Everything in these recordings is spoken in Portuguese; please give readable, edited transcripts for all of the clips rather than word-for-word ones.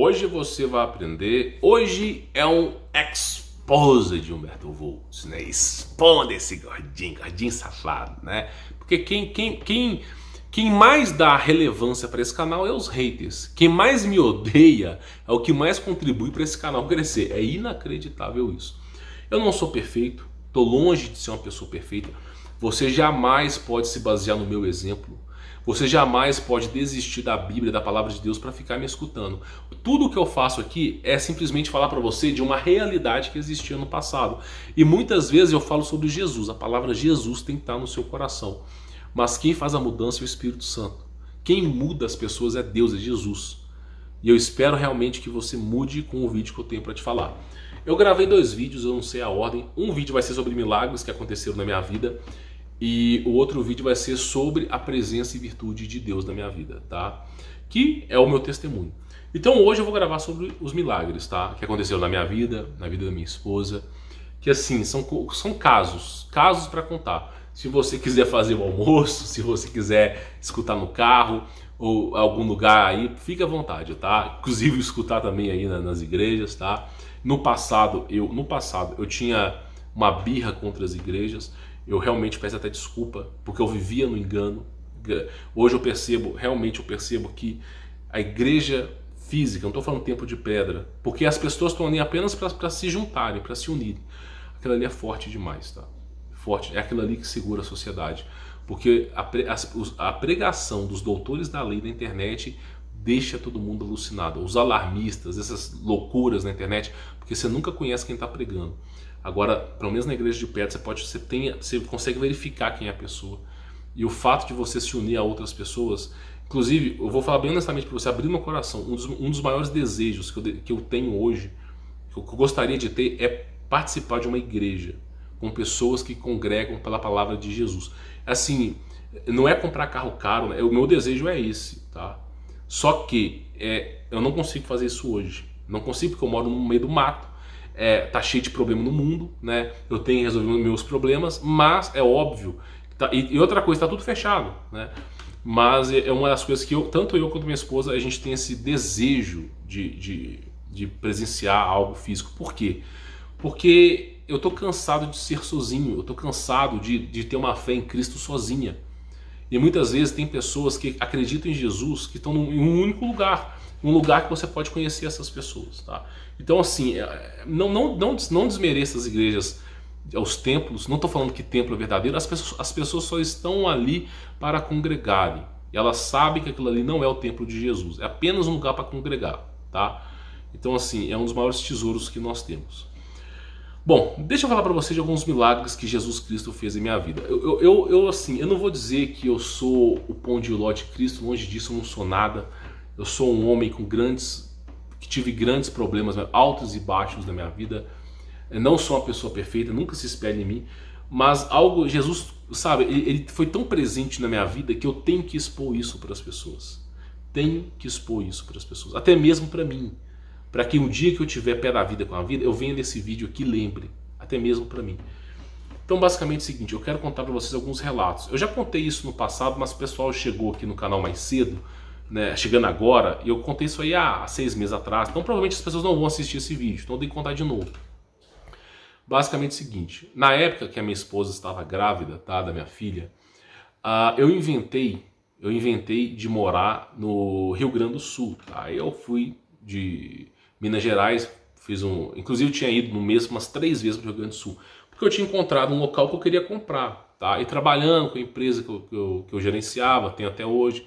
Hoje você vai aprender. Hoje é um expose de Humberto Volz, né? Exponda esse gordinho safado, né? Porque quem mais dá relevância para esse canal é os haters. Quem mais me odeia é o que mais contribui para esse canal crescer. É inacreditável isso. Eu não sou perfeito, tô longe de ser uma pessoa perfeita. Você jamais pode se basear no meu exemplo. Você jamais pode desistir da Bíblia, da palavra de Deus para ficar me escutando. Tudo que eu faço aqui é simplesmente falar para você de uma realidade que existia no passado. E muitas vezes eu falo sobre Jesus. A palavra Jesus tem que estar no seu coração. Mas quem faz a mudança é o Espírito Santo. Quem muda as pessoas é Deus, é Jesus. E eu espero realmente que você mude com o vídeo que eu tenho para te falar. Eu gravei 2 vídeos, eu não sei a ordem. Um vídeo vai ser sobre milagres que aconteceram na minha vida. E o outro vídeo vai ser sobre a presença e virtude de Deus na minha vida, tá? Que é o meu testemunho. Então hoje eu vou gravar sobre os milagres, tá? Que aconteceram na minha vida, na vida da minha esposa. Que assim, são casos para contar. Se você quiser fazer o almoço, se você quiser escutar no carro ou algum lugar aí, fica à vontade, tá? Inclusive escutar também aí nas igrejas, tá? No passado eu tinha uma birra contra as igrejas. Eu realmente peço até desculpa, porque eu vivia no engano. Hoje realmente eu percebo que a igreja física, não estou falando tempo de pedra, porque as pessoas estão ali apenas para se juntarem, para se unirem. Aquilo ali é forte demais, tá? Forte, é aquilo ali que segura a sociedade. Porque a pregação dos doutores da lei na internet deixa todo mundo alucinado. Os alarmistas, essas loucuras na internet, porque você nunca conhece quem está pregando. Agora, pelo menos na igreja de perto, você consegue verificar quem é a pessoa. E o fato de você se unir a outras pessoas, inclusive, eu vou falar bem honestamente para você, abrir meu coração, um dos maiores desejos que eu tenho hoje, que eu gostaria de ter, é participar de uma igreja com pessoas que congregam pela palavra de Jesus. Assim, não é comprar carro caro, né? O meu desejo é esse, tá? Só que eu não consigo fazer isso hoje. Não consigo porque eu moro no meio do mato. Tá cheio de problema no mundo, né? Eu tenho que resolver meus problemas, mas é óbvio. E outra coisa, tá tudo fechado, né? Mas é uma das coisas que tanto eu quanto minha esposa, a gente tem esse desejo de presenciar algo físico. Por quê? Porque eu tô cansado de ser sozinho, eu tô cansado de ter uma fé em Cristo sozinha. E muitas vezes tem pessoas que acreditam em Jesus que estão em um único lugar. Um lugar que você pode conhecer essas pessoas, tá? Então assim, não desmereça as igrejas, os templos. Não estou falando que templo é verdadeiro. As pessoas só estão ali para congregarem. E elas sabem que aquilo ali não é o templo de Jesus. É apenas um lugar para congregar, tá? Então assim, é um dos maiores tesouros que nós temos. Bom, deixa eu falar para você de alguns milagres que Jesus Cristo fez em minha vida. Eu não vou dizer que eu sou o pão de ló de Cristo, longe disso, eu não sou nada. Eu sou um homem que tive grandes problemas, altos e baixos na minha vida. Eu não sou uma pessoa perfeita, nunca se espelhe em mim. Mas Jesus, sabe, ele foi tão presente na minha vida que eu tenho que expor isso para as pessoas. Tenho que expor isso para as pessoas, até mesmo para mim. Para que um dia que eu tiver pé da vida com a vida, eu venha nesse vídeo aqui e lembre, até mesmo para mim. Então basicamente é o seguinte, eu quero contar para vocês alguns relatos. Eu já contei isso no passado, mas o pessoal chegou aqui no canal mais cedo, né, chegando agora, e eu contei isso aí há 6 meses atrás, então provavelmente as pessoas não vão assistir esse vídeo, então eu tenho que contar de novo. Basicamente é o seguinte, na época que a minha esposa estava grávida, tá, da minha filha, eu inventei de morar no Rio Grande do Sul, tá? Eu fui de Minas Gerais, inclusive eu tinha ido no mês umas 3 vezes para o Rio Grande do Sul, porque eu tinha encontrado um local que eu queria comprar, tá? E trabalhando com a empresa que eu gerenciava, tenho até hoje,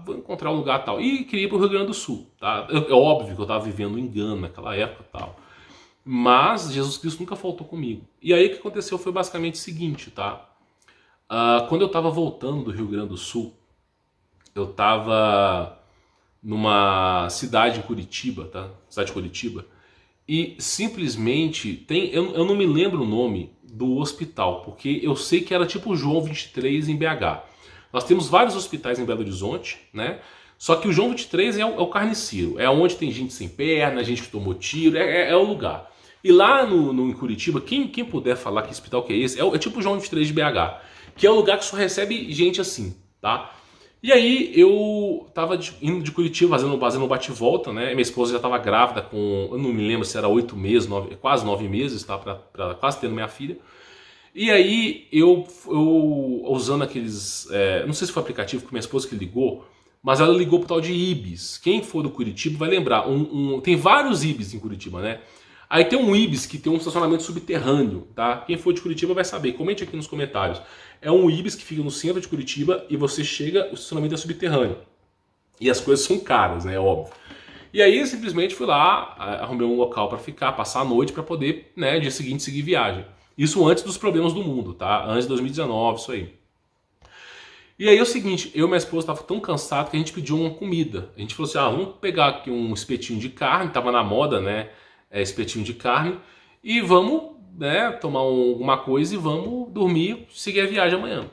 vou encontrar um lugar tal, e queria ir para o Rio Grande do Sul, tá? É óbvio que eu estava vivendo um engano naquela época tal, mas Jesus Cristo nunca faltou comigo. E aí o que aconteceu foi basicamente o seguinte, tá? Quando eu estava voltando do Rio Grande do Sul, eu estava numa cidade em Curitiba, tá? Cidade de Curitiba, e simplesmente eu não me lembro o nome do hospital, porque eu sei que era tipo o João 23 em BH. Nós temos vários hospitais em Belo Horizonte, né? Só que o João 23 é o carniceiro, é onde tem gente sem perna, gente que tomou tiro, é o lugar. E lá em Curitiba, quem puder falar que hospital que é esse, é tipo o João 23 de BH, que é o lugar que só recebe gente assim, tá? E aí eu tava indo de Curitiba, fazendo um bate-volta, né? Minha esposa já tava grávida com, eu não me lembro se era 8 meses, quase 9 meses, tá? Quase tendo minha filha. E aí eu usando aqueles, não sei se foi aplicativo, que minha esposa que ligou, mas ela ligou pro tal de Ibis. Quem for do Curitiba vai lembrar, tem vários Ibis em Curitiba, né? Aí tem um Ibis que tem um estacionamento subterrâneo, tá? Quem for de Curitiba vai saber, comente aqui nos comentários. É um Ibis que fica no centro de Curitiba e você chega, o estacionamento é subterrâneo. E as coisas são caras, né? Óbvio. E aí eu simplesmente fui lá, arrumei um local para ficar, passar a noite para poder, né, dia seguinte seguir viagem. Isso antes dos problemas do mundo, tá? Antes de 2019, isso aí. E aí é o seguinte, eu e minha esposa tava tão cansado que a gente pediu uma comida. A gente falou assim, vamos pegar aqui um espetinho de carne, tava na moda, né? Espetinho de carne, e vamos, né, tomar alguma coisa e vamos dormir, seguir a viagem amanhã.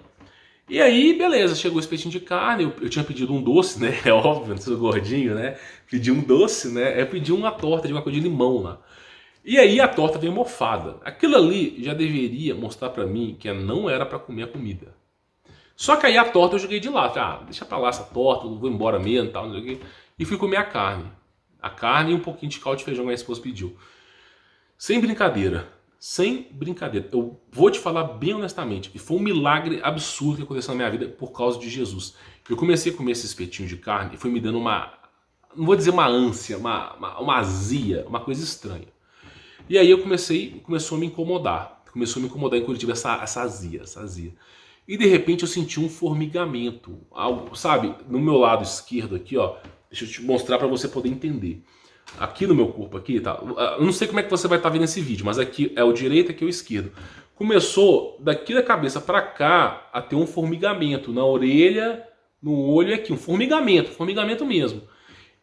E aí, beleza, chegou o espetinho de carne, eu tinha pedido um doce, né? É óbvio, não sou gordinho, né? Pedi um doce, né? Eu pedi uma torta de uma coisa de limão lá. E aí a torta veio mofada. Aquilo ali já deveria mostrar pra mim que não era pra comer a comida. Só que aí a torta eu joguei de lado. Deixa pra lá essa torta, eu vou embora mesmo, tal, não sei o quê. E fui comer a carne. A carne e um pouquinho de caldo de feijão que minha esposa pediu. Sem brincadeira. Sem brincadeira. Eu vou te falar bem honestamente. E foi um milagre absurdo que aconteceu na minha vida por causa de Jesus. Eu comecei a comer esse espetinho de carne e foi me dando uma... Não vou dizer uma ânsia, uma azia, uma coisa estranha. E aí começou a me incomodar. Começou a me incomodar em Curitiba essa azia. E de repente eu senti um formigamento. Algo, sabe, no meu lado esquerdo aqui, ó. Deixa eu te mostrar para você poder entender. Aqui no meu corpo, aqui, tá? Eu não sei como é que você vai estar vendo esse vídeo, mas aqui é o direito, aqui é o esquerdo. Começou daqui da cabeça para cá a ter um formigamento na orelha, no olho aqui, um formigamento mesmo.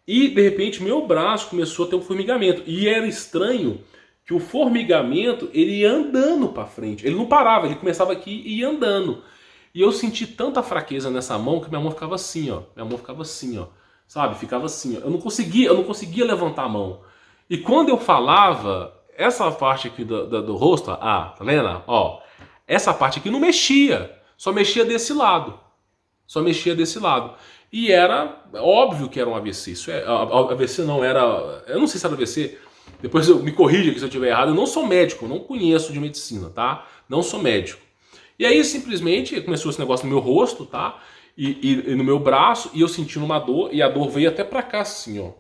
E de repente meu braço começou a ter um formigamento. E era estranho que o formigamento ele ia andando para frente. Ele não parava, ele começava aqui e ia andando. E eu senti tanta fraqueza nessa mão que minha mão ficava assim, ó. Minha mão ficava assim, ó. Sabe? Ficava assim, ó. Eu não conseguia levantar a mão. E quando eu falava, essa parte aqui do rosto, tá vendo? Ó, essa parte aqui não mexia. Só mexia desse lado. E era óbvio que era um AVC. Isso AVC não era... Eu não sei se era AVC. Depois me corrija aqui se eu estiver errado. Eu não sou médico, não conheço de medicina, tá? Não sou médico. E aí simplesmente começou esse negócio no meu rosto, tá? E no meu braço, e eu sentindo uma dor, e a dor veio até pra cá assim, ó.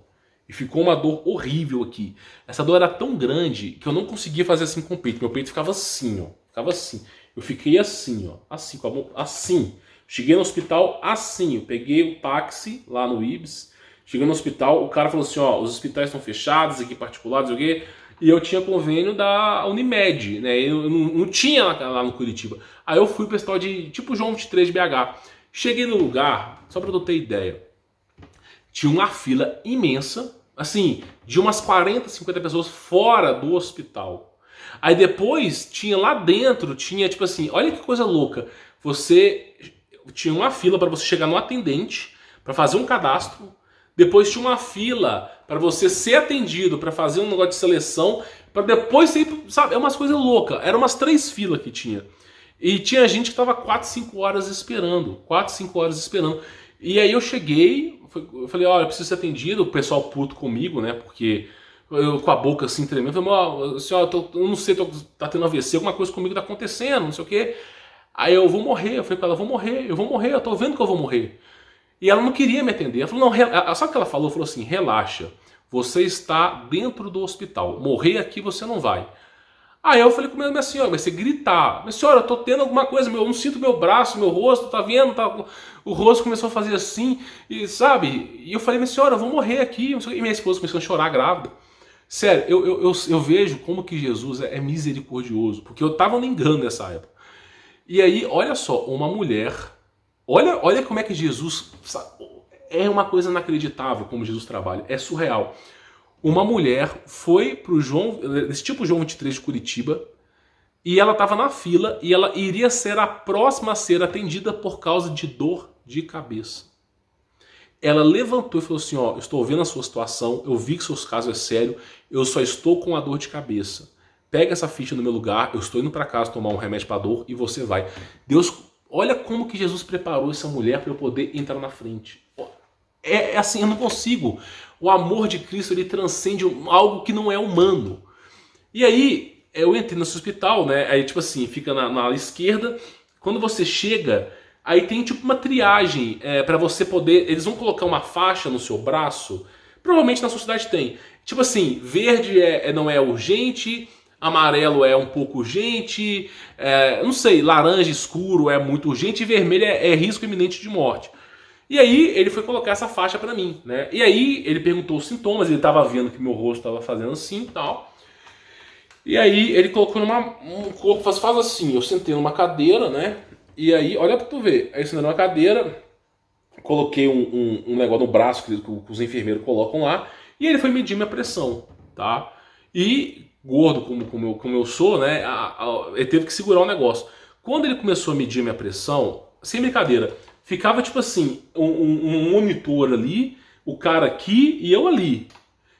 E ficou uma dor horrível aqui. Essa dor era tão grande que eu não conseguia fazer assim com o peito. Meu peito ficava assim, ó. Ficava assim. Eu fiquei assim, ó. Assim, com a mão assim. Cheguei no hospital assim. Eu peguei o táxi lá no Ibis. Cheguei no hospital, o cara falou assim, ó, os hospitais estão fechados, aqui particulares, não sei o quê. E eu tinha convênio da Unimed, né? Eu não tinha lá no Curitiba. Aí eu fui pro hospital de tipo João 23 de BH. Cheguei no lugar, só pra eu ter ideia, tinha uma fila imensa, assim, de umas 40, 50 pessoas fora do hospital. Aí depois, tinha lá dentro, tinha tipo assim, olha que coisa louca, você tinha uma fila para você chegar no atendente, para fazer um cadastro, depois tinha uma fila para você ser atendido, para fazer um negócio de seleção, para depois você ir, sabe, é umas coisas loucas, eram umas 3 filas que tinha. E tinha gente que estava 4, 5 horas esperando. E aí eu cheguei, eu falei, olha, eu preciso ser atendido. O pessoal puto comigo, né? Porque eu com a boca assim tremendo. Eu falei, senhora, eu não sei, tá tendo AVC, alguma coisa comigo tá acontecendo, não sei o quê. Aí eu vou morrer. Eu falei pra ela, eu vou morrer, eu tô vendo que eu vou morrer. E ela não queria me atender. Ela falou, não, sabe o que ela falou? Ela falou assim, relaxa, você está dentro do hospital. Morrer aqui você não vai. Aí eu falei com minha senhora, vai ser gritar. Minha senhora, eu tô tendo alguma coisa, eu não sinto meu braço, meu rosto, tá vendo? O rosto começou a fazer assim, e sabe? E eu falei, minha senhora, eu vou morrer aqui. E minha esposa começou a chorar grávida. Sério, eu vejo como que Jesus é misericordioso, porque eu tava no engano nessa época. E aí, olha só, uma mulher, olha como é que Jesus, é uma coisa inacreditável como Jesus trabalha, é surreal. Uma mulher foi pro esse tipo João 23 de Curitiba, e ela estava na fila, e ela iria ser a próxima a ser atendida por causa de dor de cabeça. Ela levantou e falou assim, ó, eu estou vendo a sua situação, eu vi que seus casos é sério, eu só estou com a dor de cabeça. Pega essa ficha no meu lugar, eu estou indo para casa tomar um remédio para dor e você vai. Deus Olha como que Jesus preparou essa mulher para eu poder entrar na frente. É assim, eu não consigo. O amor de Cristo, ele transcende algo que não é humano. E aí, eu entrei nesse hospital, né? Aí, tipo assim, fica na ala esquerda. Quando você chega, aí tem tipo uma triagem para você poder... Eles vão colocar uma faixa no seu braço. Provavelmente na sua cidade tem. Tipo assim, verde não é urgente, amarelo é um pouco urgente, não sei, laranja escuro é muito urgente e vermelho é risco iminente de morte. E aí ele foi colocar essa faixa pra mim, né? E aí ele perguntou os sintomas, ele tava vendo que meu rosto tava fazendo assim e tal. E aí ele colocou um corpo, faz assim, eu sentei numa cadeira, né? E aí, olha pra tu ver, aí eu sentei numa cadeira, coloquei um negócio no braço que os enfermeiros colocam lá, e ele foi medir minha pressão, tá? E gordo como eu sou, né? Ele teve que segurar o negócio. Quando ele começou a medir minha pressão, sem brincadeira, ficava tipo assim, um monitor ali, o cara aqui e eu ali.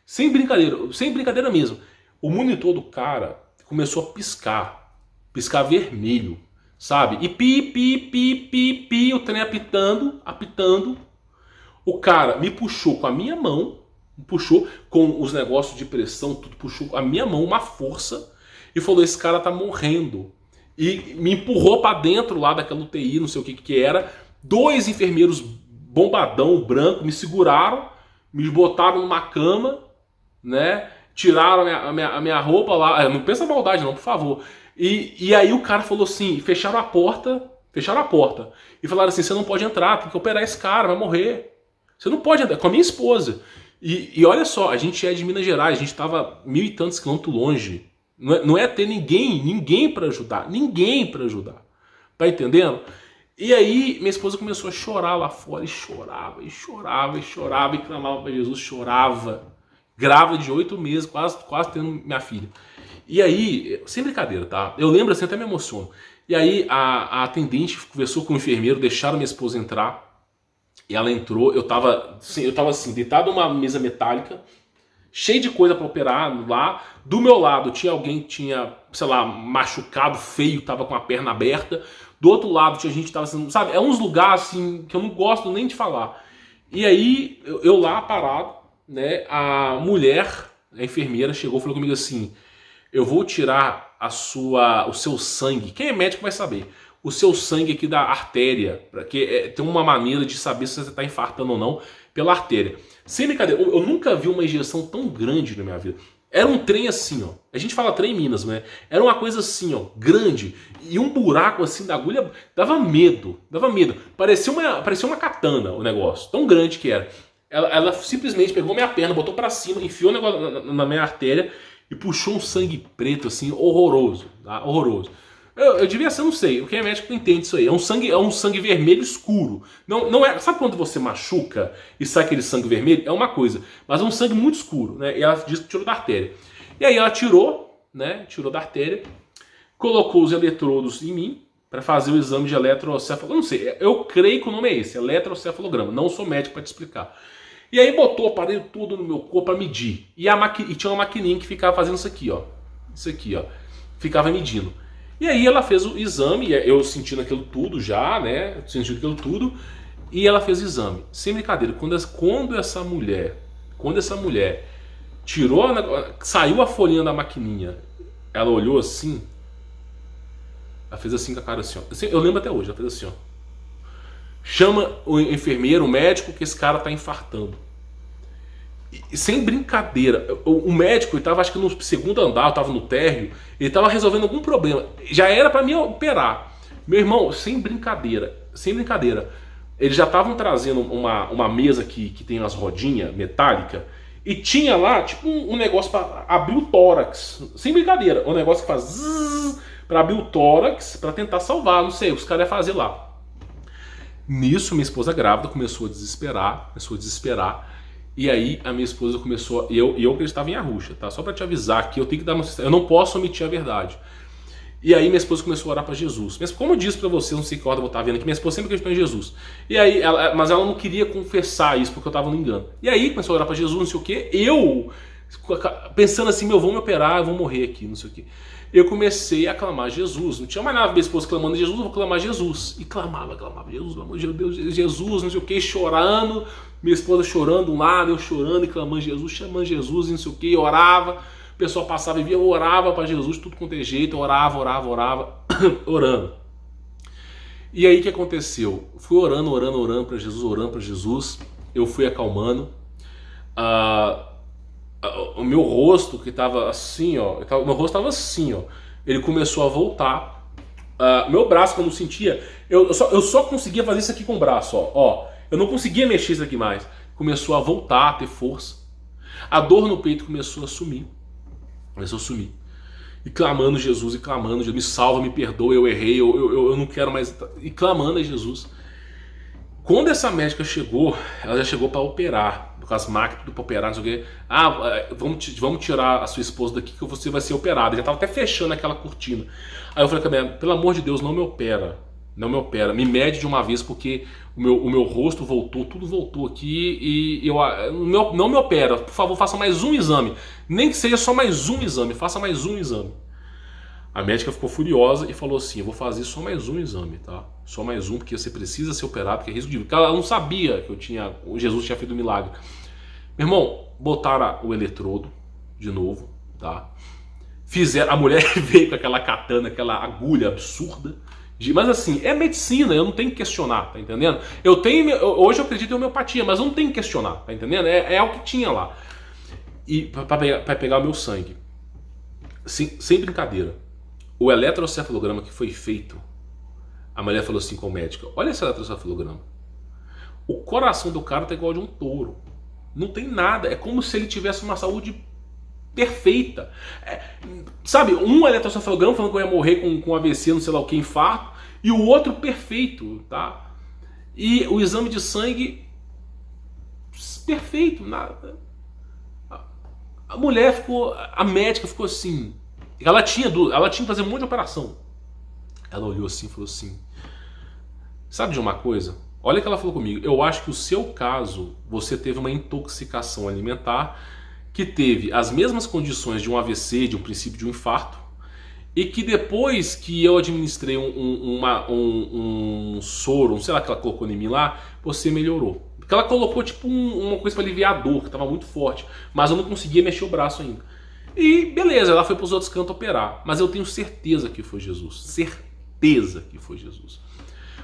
Sem brincadeira mesmo. O monitor do cara começou a piscar vermelho, sabe? E pi, o trem apitando. O cara me puxou com a minha mão, puxou com os negócios de pressão, tudo, puxou com a minha mão, uma força, e falou, esse cara tá morrendo. E me empurrou pra dentro lá daquela UTI, não sei o que era. 2 enfermeiros bombadão, branco, me seguraram, me botaram numa cama, né? Tiraram a minha roupa lá. Não pensa maldade não, por favor. E aí o cara falou assim, fecharam a porta. E falaram assim, você não pode entrar, tem que operar esse cara, vai morrer. Você não pode entrar, com a minha esposa. E olha só, a gente é de Minas Gerais, a gente estava 1000 e tantos quilômetros longe. Não é ter ninguém para ajudar. Tá entendendo? E aí minha esposa começou a chorar lá fora, e chorava, e clamava para Jesus, chorava. Grávida de 8 meses, quase tendo minha filha. E aí, sem brincadeira, tá? Eu lembro assim, até me emociono. E aí a atendente conversou com o enfermeiro, deixaram minha esposa entrar. E ela entrou, eu tava assim, deitado numa mesa metálica, cheio de coisa para operar lá. Do meu lado tinha alguém que tinha, sei lá, machucado feio, tava com a perna aberta. Do outro lado tinha gente que tava sendo, sabe? É uns lugares assim que eu não gosto nem de falar. E aí eu lá parado, né? A mulher, a enfermeira, chegou e falou comigo assim: eu vou tirar o seu sangue. Quem é médico vai saber. O seu sangue aqui da artéria, porque tem uma maneira de saber se você está infartando ou não pela artéria. Sem brincadeira, eu nunca vi uma injeção tão grande na minha vida. Era um trem assim, ó. A gente fala trem em Minas, né? Era uma coisa assim, ó, grande. E um buraco assim da agulha dava medo. Parecia uma katana o negócio. Tão grande que era. Ela simplesmente pegou minha perna, botou pra cima, enfiou o negócio na minha artéria e puxou um sangue preto assim, horroroso. Tá? Horroroso. Eu devia ser, não sei, o que é médico não entende isso aí. É um sangue vermelho escuro. Não é, sabe quando você machuca e sai aquele sangue vermelho? É uma coisa, mas é um sangue muito escuro, né? E ela disse que tirou da artéria. E aí ela tirou, né? Tirou da artéria, colocou os eletrodos em mim para fazer o exame de eletrocefalograma. Eu não sei, eu creio que o nome é esse, eletrocefalograma. Não sou médico para te explicar. E aí botou o aparelho todo no meu corpo para medir. E tinha uma maquininha que ficava fazendo isso aqui, ó. Isso aqui, ó. Ficava medindo. E aí ela fez o exame, eu sentindo aquilo tudo já, né? Sentindo aquilo tudo. E ela fez o exame. Sem brincadeira, quando essa mulher tirou, saiu a folhinha da maquininha, ela olhou assim, ela fez assim com a cara assim, ó. Eu lembro até hoje, ela fez assim, ó. Chama o enfermeiro, o médico, que esse cara tá infartando. E, sem brincadeira, o médico estava, acho que no segundo andar, eu estava no térreo, ele estava resolvendo algum problema. Já era para me operar. Meu irmão, sem brincadeira, eles já estavam trazendo uma mesa que tem umas rodinhas metálicas, e tinha lá tipo um negócio para abrir o tórax. Sem brincadeira, um negócio que faz para abrir o tórax, para tentar salvar, não sei, os caras iam fazer lá. Nisso, minha esposa grávida começou a desesperar. E aí a minha esposa começou, eu acreditava em Arruxa, tá? Só para te avisar que eu tenho que dar eu não posso omitir a verdade. E aí minha esposa começou a orar para Jesus. Mas como eu disse para vocês, não sei que hora eu vou estar vendo aqui, minha esposa sempre acreditou em Jesus. E aí, mas ela não queria confessar isso porque eu estava no engano. E aí começou a orar para Jesus, não sei o quê. Eu pensando assim, meu, vão me operar, eu vou morrer aqui, não sei o que. Eu comecei a clamar Jesus, não tinha mais nada, minha esposa clamando Jesus, eu vou clamar Jesus. E clamava, Jesus, pelo amor de Deus, Jesus, não sei o que, chorando, minha esposa chorando um lado, eu chorando e clamando Jesus, chamando Jesus, não sei o que, orava, o pessoal passava e via, eu orava para Jesus, tudo quanto é jeito, orava, orando. E aí o que aconteceu? Fui orando para Jesus, eu fui acalmando, o meu rosto que estava assim, ó, meu rosto estava assim, ó, ele começou a voltar, meu braço que eu não sentia, eu só conseguia fazer isso aqui com o braço, ó, eu não conseguia mexer isso aqui mais, começou a voltar, a ter força, a dor no peito começou a sumir, e clamando Jesus, me salva, me perdoa, eu errei, eu não quero mais, e clamando a Jesus. Quando essa médica chegou, ela já chegou para operar, com as máquinas tudo para operar, não sei o quê. Vamos tirar a sua esposa daqui que você vai ser operada. Já estava até fechando aquela cortina. Aí eu falei, pelo amor de Deus, não me opera, me mede de uma vez porque o meu rosto voltou, tudo voltou aqui e não me opera, por favor, faça mais um exame, nem que seja só mais um exame, faça mais um exame. A médica ficou furiosa e falou assim, eu vou fazer só mais um exame, tá? Só mais um, porque você precisa ser operado, porque é risco de vida. Porque ela não sabia que Jesus tinha feito um milagre. Meu irmão, botaram o eletrodo de novo, tá? A mulher veio com aquela katana, aquela agulha absurda. Mas assim, é medicina, eu não tenho que questionar, tá entendendo? Hoje eu acredito em homeopatia, mas eu não tenho que questionar, tá entendendo? É o que tinha lá. E para pegar o meu sangue. Sem brincadeira. O eletrocefalograma que foi feito, a mulher falou assim com o médico, olha esse eletrocefalograma. O coração do cara tá igual de um touro. Não tem nada, é como se ele tivesse uma saúde perfeita. Sabe, um eletrocefalograma falando que eu ia morrer com AVC, não sei lá o que, infarto, e o outro perfeito, tá? E o exame de sangue perfeito, nada. A médica ficou assim. Ela tinha que fazer um monte de operação. Ela olhou assim e falou assim, sabe de uma coisa? Olha o que ela falou comigo. Eu acho que o seu caso, você teve uma intoxicação alimentar que teve as mesmas condições de um AVC, de um princípio de um infarto, e que depois que eu administrei um soro, não sei lá que ela colocou em mim lá, você melhorou. Porque ela colocou tipo uma coisa para aliviar a dor, que estava muito forte, mas eu não conseguia mexer o braço ainda. E beleza, ela foi para os outros cantos operar. Mas eu tenho certeza que foi Jesus. Certeza que foi Jesus.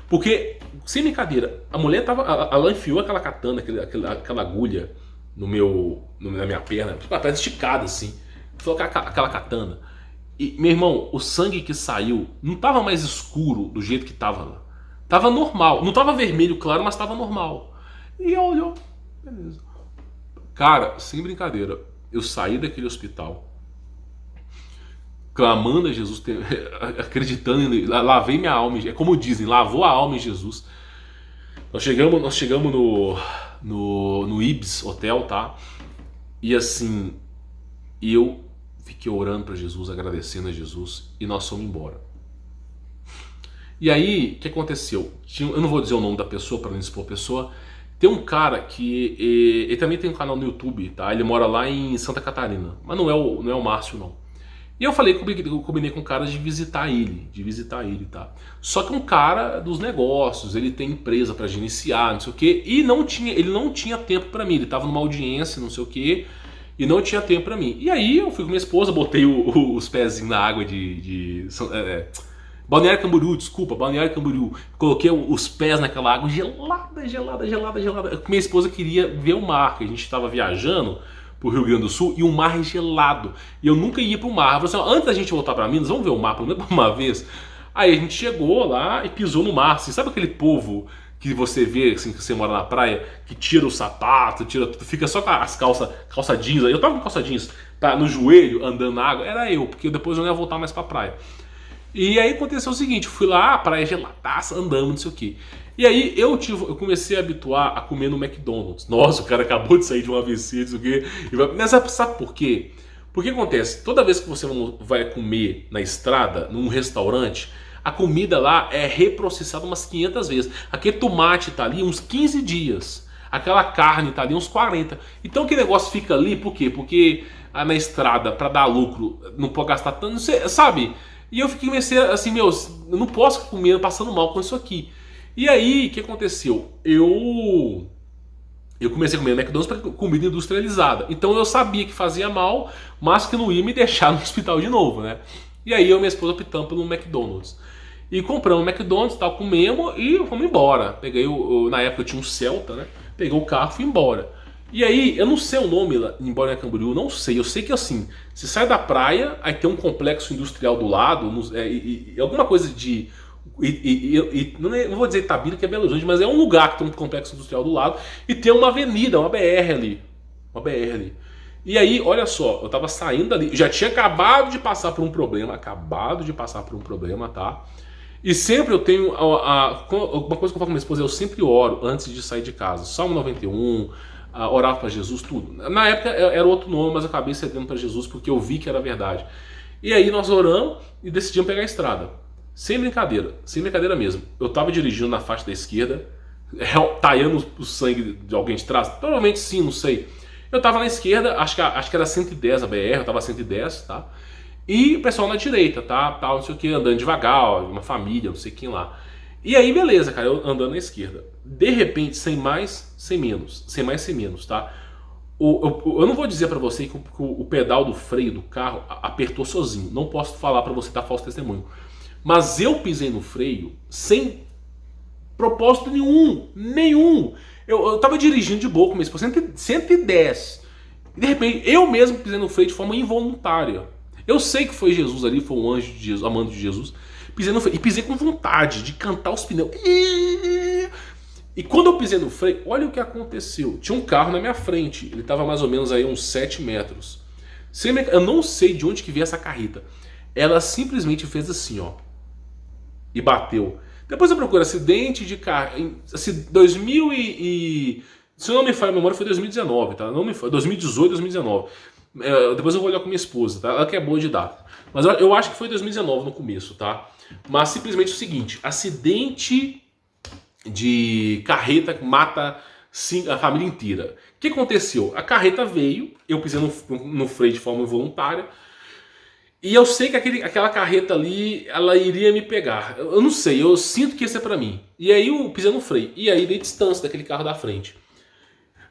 Porque, sem brincadeira, a mulher ela enfiou aquela katana, aquela agulha na minha perna, parece esticada assim. Falou aquela katana. E, meu irmão, o sangue que saiu não estava mais escuro do jeito que estava lá. Estava normal. Não estava vermelho claro, mas estava normal. E ela olhou. Beleza. Cara, sem brincadeira, eu saí daquele hospital clamando a Jesus, acreditando, lavei minha alma, é como dizem, lavou a alma em Jesus. Nós chegamos no Ibis Hotel, tá? E assim, eu fiquei orando para Jesus, agradecendo a Jesus, e nós fomos embora. E aí, o que aconteceu? Eu não vou dizer o nome da pessoa para não expor a pessoa. Tem um cara que ele também tem um canal no YouTube, tá? Ele mora lá em Santa Catarina, mas não é o Márcio, não. E eu falei, eu combinei com o cara de visitar ele, tá? Só que um cara dos negócios, ele tem empresa para gerenciar, não sei o quê, e ele não tinha tempo para mim, ele tava numa audiência, não sei o quê, e não tinha tempo para mim. E aí eu fui com minha esposa, botei os pezinhos na água Balneário Camboriú, Balneário Camboriú. Coloquei os pés naquela água gelada. Minha esposa queria ver o mar, que a gente estava viajando pro Rio Grande do Sul e o mar é gelado. E eu nunca ia pro mar. Eu falei assim, antes da gente voltar para Minas, vamos ver o mar pelo menos uma vez. Aí a gente chegou lá e pisou no mar. Assim, sabe aquele povo que você vê, assim, que você mora na praia, que tira o sapato, tira tudo, fica só com as calça jeans. Eu tava com calça jeans no joelho, andando na água. Era eu, porque depois eu não ia voltar mais pra praia. E aí aconteceu o seguinte, fui lá, praia geladaça, andando, não sei o que. E aí eu comecei a habituar a comer no McDonald's. Nossa, o cara acabou de sair de um AVC, não sei o que. Mas sabe por quê? Porque acontece, toda vez que você vai comer na estrada, num restaurante, a comida lá é reprocessada umas 500 vezes. Aquele tomate tá ali uns 15 dias. aquela carne tá ali uns 40. Então que negócio fica ali, por quê? Porque na estrada, para dar lucro, não pode gastar tanto, não sei, sabe? E eu fiquei assim, meu, eu não posso ficar comendo, passando mal com isso aqui. E aí, o que aconteceu? Eu comecei a comer McDonald's para comida industrializada. Então eu sabia que fazia mal, mas que não ia me deixar no hospital de novo, né? E aí eu e minha esposa optamos pelo McDonald's. E compramos um McDonald's, tal, comemos e fomos embora. Peguei na época eu tinha um Celta, né? Peguei o carro e fui embora. E aí, eu não sei o nome lá em Balneário Camboriú, não sei. Eu sei que assim, você sai da praia, aí tem um complexo industrial do lado, alguma coisa de... não vou dizer Itabira, que é Belo Horizonte, mas é um lugar que tem um complexo industrial do lado e tem uma avenida, uma BR ali. Uma BR ali. E aí, olha só, eu tava saindo dali, já tinha acabado de passar por um problema, tá? E sempre eu tenho uma coisa que eu falo com minha esposa, eu sempre oro antes de sair de casa. Salmo 91, orar para Jesus, tudo. Na época era outro nome, mas eu acabei cedendo para Jesus porque eu vi que era verdade. E aí nós oramos e decidimos pegar a estrada. Sem brincadeira mesmo. Eu tava dirigindo na faixa da esquerda, taiando o sangue de alguém de trás? Provavelmente sim, não sei. Eu tava na esquerda, acho que era 110 a BR, eu tava 110, tá? E o pessoal na direita, tá? Tal, não sei o que, andando devagar, uma família, não sei quem lá. E aí, beleza, cara, eu andando na esquerda. De repente, sem mais, sem menos, tá? Eu não vou dizer pra você que o pedal do freio do carro apertou sozinho. Não posso falar pra você dar falso testemunho. Mas eu pisei no freio sem propósito nenhum. Eu tava dirigindo de boa com minha esposa, 110. E de repente, eu mesmo pisei no freio de forma involuntária. Eu sei que foi Jesus ali, foi um anjo de Jesus, amando de Jesus. Pisei no freio, e pisei com vontade de cantar os pneus. E quando eu pisei no freio, olha o que aconteceu. Tinha um carro na minha frente, ele estava mais ou menos aí uns 7 metros. Eu não sei de onde que veio essa carreta. Ela simplesmente fez assim, ó. E bateu. Depois eu procuro acidente de carro. Se não me falha a memória, foi 2019, tá? Não me falha, 2018, 2019. Depois eu vou olhar com minha esposa, tá? Ela que é boa de data. Mas eu acho que foi 2019 no começo, tá? Mas simplesmente é o seguinte: acidente de carreta mata a família inteira. O que aconteceu? A carreta veio, eu pisei no freio de forma involuntária. E eu sei que aquela carreta ali, ela iria me pegar. Eu não sei, eu sinto que isso é pra mim. E aí eu pisei no freio. E aí dei distância daquele carro da frente.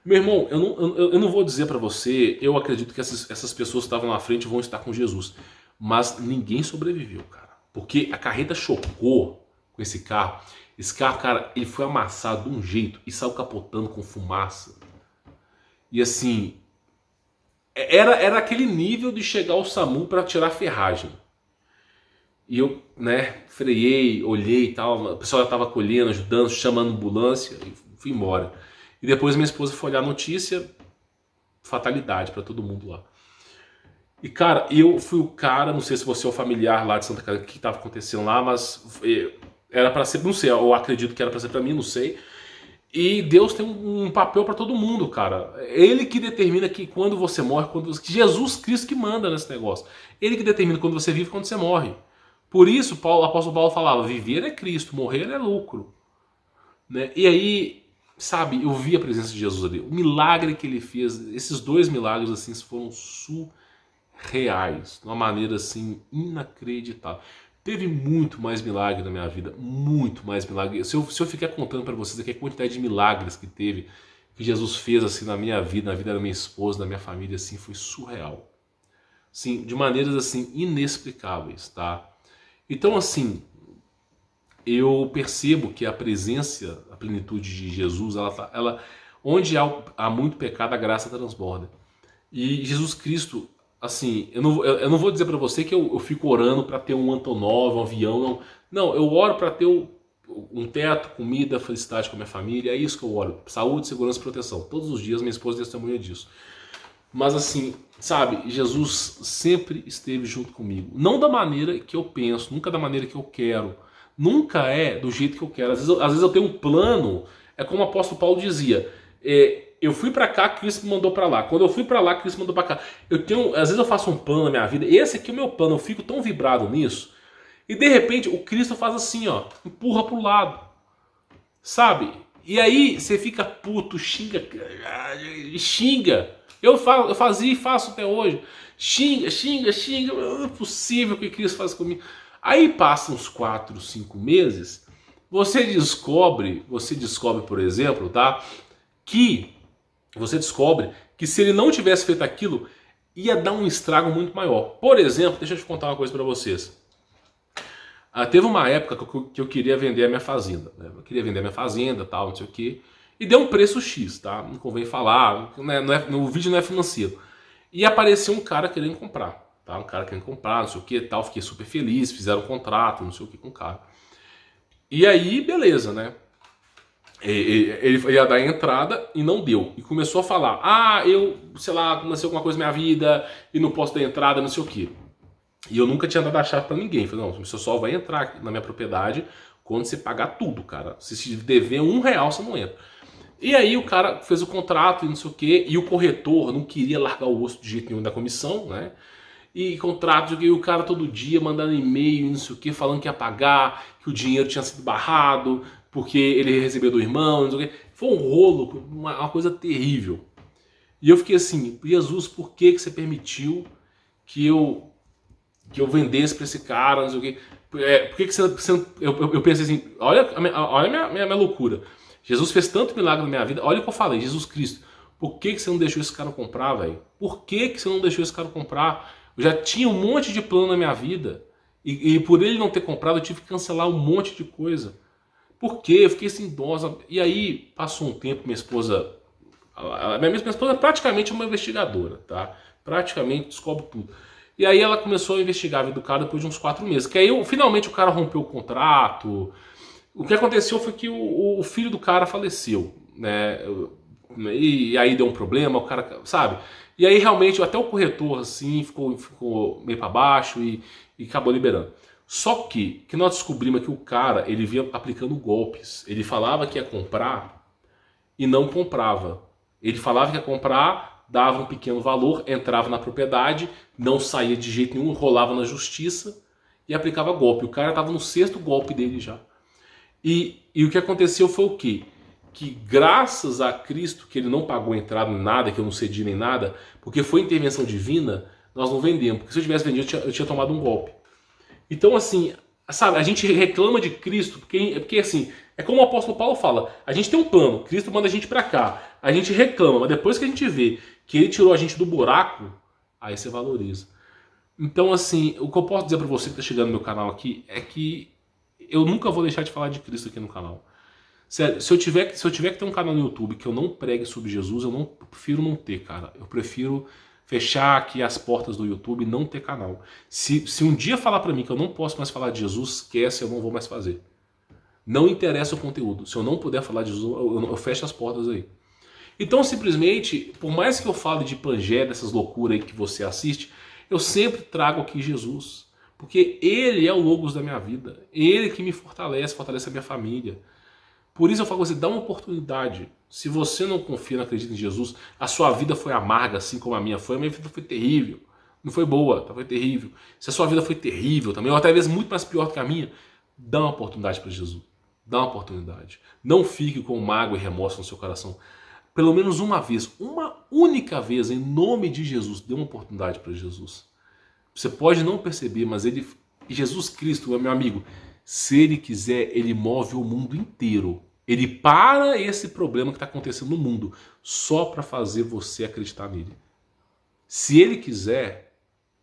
Meu irmão, eu não vou dizer pra você, eu acredito que essas pessoas que estavam na frente vão estar com Jesus. Mas ninguém sobreviveu, cara. Porque a carreta chocou com esse carro. Esse carro, cara, ele foi amassado de um jeito e saiu capotando com fumaça. E assim... Era aquele nível de chegar ao SAMU para tirar a ferragem. E eu, né, freiei, olhei e tal. O pessoal já estava colhendo, ajudando, chamando ambulância e fui embora. E depois minha esposa foi olhar a notícia, fatalidade para todo mundo lá. E cara, eu fui o cara, não sei se você é o familiar lá de Santa Catarina, o que estava acontecendo lá, mas era para ser, não sei, eu acredito que era para ser para mim, não sei. E Deus tem um papel para todo mundo, cara. Ele que determina que quando você morre, Jesus Cristo que manda nesse negócio. Ele que determina quando você vive e quando você morre. Por isso, o apóstolo Paulo falava, viver é Cristo, morrer é lucro. Né? E aí, sabe, eu vi a presença de Jesus ali. O milagre que ele fez, esses 2 milagres assim foram surreais. De uma maneira assim, inacreditável. Teve muito mais milagre na minha vida, muito mais milagre. Se eu ficar contando para vocês aqui a quantidade de milagres que teve, que Jesus fez assim na minha vida, na vida da minha esposa, da minha família, assim, foi surreal. Sim, de maneiras assim inexplicáveis, tá? Então assim, eu percebo que a presença, a plenitude de Jesus, onde há muito pecado, a graça transborda. E Jesus Cristo, assim, eu não vou dizer pra você que eu fico orando pra ter um Antonov, um avião, não. Não, eu oro pra ter um teto, comida, felicidade com a minha família, é isso que eu oro. Saúde, segurança e proteção. Todos os dias minha esposa testemunha disso. Mas assim, sabe, Jesus sempre esteve junto comigo. Não da maneira que eu penso, nunca da maneira que eu quero. Nunca é do jeito que eu quero. Às vezes eu tenho um plano, é como o apóstolo Paulo dizia, eu fui pra cá, Cristo me mandou pra lá. Quando eu fui pra lá, Cristo me mandou pra cá. Às vezes eu faço um plano na minha vida. Esse aqui é o meu plano. Eu fico tão vibrado nisso. E de repente o Cristo faz assim, ó. Empurra pro lado. Sabe? E aí você fica puto, xinga. Eu fazia e faço até hoje. Xinga. Não é possível que Cristo faz comigo. Aí passam uns 4, 5 meses, você descobre, por exemplo, tá? Você descobre que se ele não tivesse feito aquilo, ia dar um estrago muito maior. Por exemplo, deixa eu te contar uma coisa para vocês. Teve uma época que eu queria vender a minha fazenda. Né? Eu queria vender a minha fazenda, tal, não sei o quê. E deu um preço X, tá? Não convém falar, o vídeo não é financeiro. E apareceu um cara querendo comprar, tá? Um cara querendo comprar, não sei o que, tal. Fiquei super feliz, fizeram um contrato, não sei o que com o cara. E aí, beleza, né? Ele ia dar a entrada e não deu. E começou a falar, eu, sei lá, aconteceu alguma coisa na minha vida e não posso dar entrada, não sei o que. E eu nunca tinha dado a chave pra ninguém. Falei, não, você só vai entrar na minha propriedade quando você pagar tudo, cara. Se dever R$1, você não entra. E aí o cara fez o contrato e não sei o que, e o corretor não queria largar o osso de jeito nenhum da comissão, né? E contrato, e o cara todo dia mandando e-mail, não sei o que, falando que ia pagar, que o dinheiro tinha sido barrado, porque ele recebeu do irmão, não sei o que. Foi um rolo, uma coisa terrível. E eu fiquei assim, Jesus, por que você permitiu que eu vendesse para esse cara, não sei o que? Por que você eu pensei assim, olha a minha loucura. Jesus fez tanto milagre na minha vida. Olha o que eu falei, Jesus Cristo. Por que você não deixou esse cara comprar, velho? Por que você não deixou esse cara comprar? Eu já tinha um monte de plano na minha vida. E por ele não ter comprado, eu tive que cancelar um monte de coisa. Por quê? Eu fiquei assim, idosa. E aí, passou um tempo, minha esposa... Minha esposa é praticamente uma investigadora, tá? Praticamente descobre tudo. E aí ela começou a investigar a vida do cara depois de uns 4 meses. Que aí, finalmente, o cara rompeu o contrato... O que aconteceu foi que o filho do cara faleceu, né? E aí deu um problema, o cara, sabe? E aí realmente até o corretor assim ficou meio para baixo e acabou liberando. Só que nós descobrimos que o cara, ele vinha aplicando golpes. Ele falava que ia comprar e não comprava. Ele falava que ia comprar, dava um pequeno valor, entrava na propriedade, não saía de jeito nenhum, rolava na justiça e aplicava golpe. O cara estava no 6º golpe dele já. E o que aconteceu foi o quê? Que graças a Cristo, que ele não pagou entrada nem nada, que eu não cedi nem nada, porque foi intervenção divina, nós não vendemos. Porque se eu tivesse vendido, eu tinha tomado um golpe. Então assim, sabe, a gente reclama de Cristo, porque assim, é como o apóstolo Paulo fala, a gente tem um plano, Cristo manda a gente pra cá, a gente reclama, mas depois que a gente vê que ele tirou a gente do buraco, aí você valoriza. Então assim, o que eu posso dizer pra você que tá chegando no meu canal aqui, é que eu nunca vou deixar de falar de Cristo aqui no canal. Sério, se eu tiver que ter um canal no YouTube que eu não pregue sobre Jesus, eu prefiro não ter, cara. Eu prefiro fechar aqui as portas do YouTube e não ter canal. Se um dia falar pra mim que eu não posso mais falar de Jesus, esquece, eu não vou mais fazer. Não interessa o conteúdo. Se eu não puder falar de Jesus, eu fecho as portas aí. Então, simplesmente, por mais que eu fale de Pangea, dessas loucuras aí que você assiste, eu sempre trago aqui Jesus. Porque ele é o logos da minha vida. Ele que me fortalece a minha família. Por isso eu falo com você, dá uma oportunidade. Se você não confia, não acredita em Jesus, a sua vida foi amarga, assim como a minha vida foi terrível. Não foi boa, foi terrível. Se a sua vida foi terrível também, ou até vezes muito mais pior do que a minha, dá uma oportunidade para Jesus. Dá uma oportunidade. Não fique com mágoa e remorso no seu coração. Pelo menos uma vez, uma única vez, em nome de Jesus, dê uma oportunidade para Jesus. Você pode não perceber, mas Jesus Cristo, meu amigo, se ele quiser, ele move o mundo inteiro. Ele para esse problema que está acontecendo no mundo só para fazer você acreditar nele. Se ele quiser,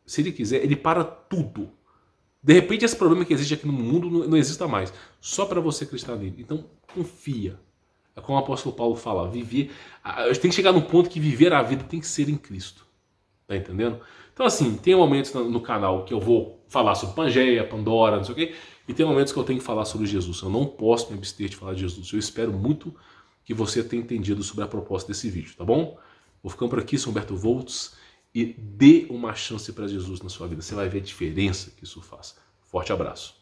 ele para tudo. De repente esse problema que existe aqui no mundo não exista mais, só para você acreditar nele. Então confia. É como o apóstolo Paulo fala, a gente tem que chegar no ponto que viver a vida tem que ser em Cristo. Tá entendendo? Então assim, tem momentos no canal que eu vou falar sobre Pangea, Pandora, não sei o quê, e tem momentos que eu tenho que falar sobre Jesus. Eu não posso me abster de falar de Jesus. Eu espero muito que você tenha entendido sobre a proposta desse vídeo, tá bom? Vou ficando por aqui, sou Humberto Volts, e dê uma chance para Jesus na sua vida. Você vai ver a diferença que isso faz. Forte abraço.